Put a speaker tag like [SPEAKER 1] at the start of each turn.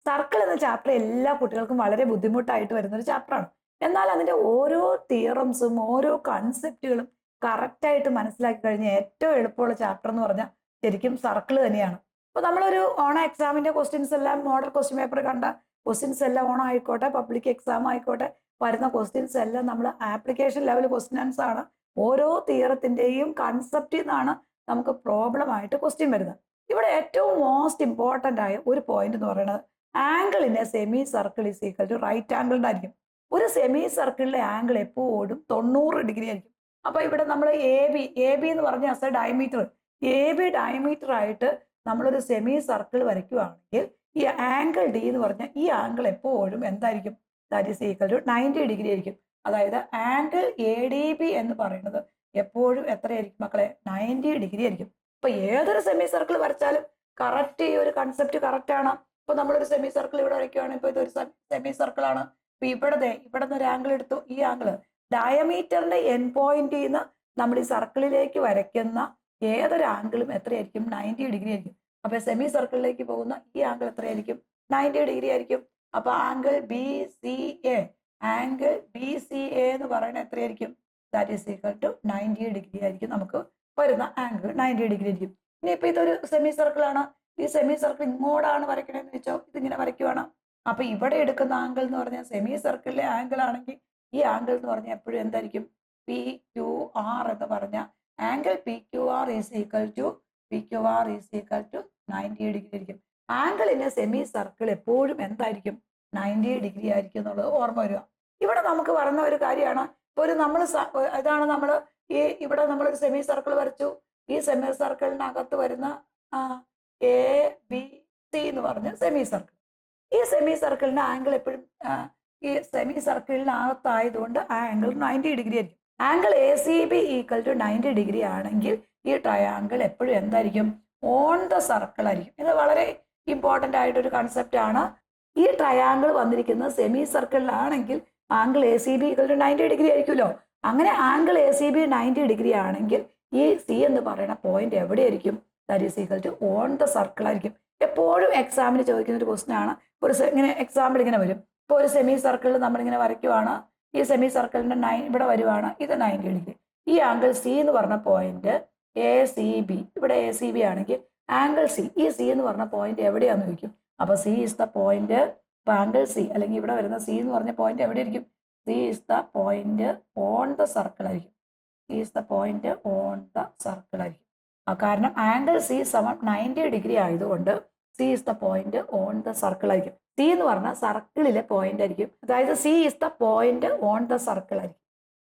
[SPEAKER 1] Circle എന്ന chapter എല്ലാ കുട്ടികൾക്കും വളരെ ബുദ്ധിമുട്ടായിട്ട് വരുന്ന ഒരു ചാപ്റ്ററാണ്. എന്നാൽ അതിന്റെ ഓരോ തിയറംസും ഓരോ കൺസെപ്റ്റുകളും കറക്റ്റായിട്ട് മനസ്സിലാക്കി കഴിഞ്ഞാൽ ഏറ്റവും എളുപ്പമുള്ള ചാപ്റ്റർ എന്ന് പറഞ്ഞാൽ ശരിക്കും സർക്കിൾ തന്നെയാണ്. അപ്പോൾ നമ്മളൊരു ഓണ എക്സാമിന്റെ ക്വസ്റ്റ്യൻസ് എല്ലാം മോഡൽ ക്വസ്റ്റ്യൻ പേപ്പർ കണ്ട ക്വസ്റ്റ്യൻസ് എല്ലാം ഓണം ആയിക്കോട്ടെ, പബ്ലിക് എക്സാം ആയിക്കോട്ടെ, വരുന്ന ക്വസ്റ്റ്യൻസ് എല്ലാം നമ്മൾ ആപ്ലിക്കേഷൻ ലെവൽ ക്വസ്റ്റ്യൻസ് ആണ്. ഓരോ തിയറത്തിന്റെയും കൺസെപ്റ്റിൽ നിന്നാണ് നമുക്ക് പ്രോബ്ലം ആയിട്ട് ക്വസ്റ്റ്യൻ വരുന്നത്. ഇവിടെ ഏറ്റവും മോസ്റ്റ് ഇമ്പോർട്ടൻ്റ് ആയ ഒരു പോയിന്റ് എന്ന് പറയുന്നത് angle in a semi circle is equal to right ആംഗിളിൻ്റെ ആയിരിക്കും. ഒരു സെമി സർക്കിളിലെ ആംഗിൾ എപ്പോഴും 90 ഡിഗ്രി ആയിരിക്കും. അപ്പൊ ഇവിടെ നമ്മൾ എ ബി എന്ന് പറഞ്ഞ അസ ഡയമീറ്റർ, എ ബി ഡയമീറ്റർ ആയിട്ട് നമ്മളൊരു സെമി സർക്കിൾ വരയ്ക്കുകയാണെങ്കിൽ ഈ ആംഗിൾ ഡി എന്ന് പറഞ്ഞാൽ ഈ ആംഗിൾ എപ്പോഴും എന്തായിരിക്കും? That is equal to 90 degree ആയിരിക്കും. അതായത് ആംഗിൾ എ ഡി ബി എന്ന് പറയുന്നത് എപ്പോഴും എത്രയായിരിക്കും മക്കളെ? 90 ഡിഗ്രി ആയിരിക്കും. അപ്പൊ ഏതൊരു സെമി സർക്കിൾ വരച്ചാലും കറക്റ്റ് ഈ ഒരു കൺസെപ്റ്റ് കറക്റ്റ് ആണ്. ഇപ്പൊ നമ്മളൊരു സെമി സർക്കിൾ ഇവിടെ വരയ്ക്കുകയാണ്. ഇപ്പൊ ഇതൊരു സെമി സർക്കിൾ ആണ്. ഇപ്പൊ ഇവിടെ നിന്ന് ഒരു ആംഗിൾ എടുത്തു. ഈ ആംഗിൾ ഡയമീറ്ററിന്റെ എൻ പോയിന്റിൽ നിന്ന് നമ്മൾ ഈ സർക്കിളിലേക്ക് വരയ്ക്കുന്ന ഏതൊരു ആംഗിളും എത്രയായിരിക്കും? 90 ഡിഗ്രി ആയിരിക്കും. അപ്പൊ സെമി സർക്കിളിലേക്ക് പോകുന്ന ഈ ആംഗിൾ എത്രയായിരിക്കും? 90 ഡിഗ്രി ആയിരിക്കും. അപ്പൊ ആംഗിൾ ബി സി എ എന്ന് പറയുന്നത് എത്രയായിരിക്കും? That is equal to 90 degree ആയിരിക്കും നമുക്ക് വരുന്ന ആംഗിൾ. 90 ഡിഗ്രി ആയിരിക്കും. ഇനിയിപ്പോ ഇതൊരു സെമി സർക്കിൾ ആണ്. ഈ സെമി സർക്കിൾ ഇങ്ങോട്ടാണ് വരയ്ക്കണമെന്ന് വെച്ചോ, ഇതിങ്ങനെ വരയ്ക്കുവാണ്. അപ്പൊ ഇവിടെ എടുക്കുന്ന ആംഗിൾ എന്ന് പറഞ്ഞാൽ സെമി സർക്കിളിലെ ആംഗിൾ ആണെങ്കിൽ ഈ ആംഗിൾ എന്ന് പറഞ്ഞാൽ എപ്പോഴും എന്തായിരിക്കും? പി ക്യു ആർ എന്ന് പറഞ്ഞ angle P Q R is equal to 90 degree ആയിരിക്കും. Angle in a semi circle എപ്പോഴും എന്തായിരിക്കും? 90 ഡിഗ്രി ആയിരിക്കും എന്നുള്ളത് ഓർമ്മ വരിക. ഇവിടെ നമുക്ക് പറയുന്ന ഒരു കാര്യമാണ്. ഇപ്പൊ ഒരു ഇതാണ് നമ്മൾ ഇവിടെ നമ്മളൊരു സെമി സർക്കിൾ വരച്ചു. ഈ സെമി സർക്കിളിനകത്ത് വരുന്ന എ ബി സി എന്ന് പറഞ്ഞ സെമി സർക്കിൾ. ഈ സെമി സർക്കിളിന്റെ ആംഗിൾ എപ്പോഴും ഈ സെമി സർക്കിളിനകത്തായതുകൊണ്ട് ആ ആംഗിൾ 90 ഡിഗ്രി ആയിരിക്കും. Angle A C B equal to 90 degree ആണെങ്കിൽ ഈ ട്രയാങ്കിൾ എപ്പോഴും എന്തായിരിക്കും? ഓൺ ദ സർക്കിൾ ആയിരിക്കും. ഇത് വളരെ ഇമ്പോർട്ടൻ്റ് ആയിട്ടൊരു കൺസെപ്റ്റ് ആണ്. ഈ ട്രയാങ്കിൾ വന്നിരിക്കുന്നത് സെമി സർക്കിളിലാണെങ്കിൽ angle A C B equal to 90 degree ആയിരിക്കുമല്ലോ. അങ്ങനെ angle A C B 90 degree ആണെങ്കിൽ ഈ സി എന്ന് പറയുന്ന പോയിന്റ് എവിടെയായിരിക്കും? That is equal to on the circle ആയിരിക്കും. എപ്പോഴും എക്സാമിന് ചോദിക്കുന്ന ഒരു ക്വസ്റ്റൻ ആണ്. ഇങ്ങനെ എക്സാമ്പിൾ ഇങ്ങനെ വരും. ഇപ്പോൾ ഒരു സെമി സർക്കിളിൽ നമ്മളിങ്ങനെ വരയ്ക്കുവാണ്. ഈ സെമി സർക്കിളിന്റെ ഇവിടെ വരുവാണ്. ഇത് 90 ഡിഗ്രി. ഈ ആംഗിൾ സി എന്ന് പറഞ്ഞ പോയിന്റ് എ സി ബി, ഇവിടെ എ സി ബി ആണെങ്കിൽ ആംഗിൾ സി, ഈ സി എന്ന് പറഞ്ഞ പോയിന്റ് എവിടെയാണെന്ന് ചോദിക്കും. അപ്പൊ സി ഇസ് ദ പോയിന്റ്. ഇപ്പൊ ആംഗിൾ സി അല്ലെങ്കിൽ ഇവിടെ വരുന്ന സി എന്ന് പറഞ്ഞ പോയിന്റ് എവിടെയായിരിക്കും? C is the point on the circle ആയിരിക്കും. C is the point on the circle ആയിരിക്കും. കാരണം ആംഗിൾ സി സമം 90 ഡിഗ്രി ആയതുകൊണ്ട് C is the point on the circle ആയിരിക്കും. സി എന്ന് പറഞ്ഞാൽ സർക്കിളിലെ പോയിന്റ് ആയിരിക്കും. അതായത് C is the point on the circle ആയിരിക്കും.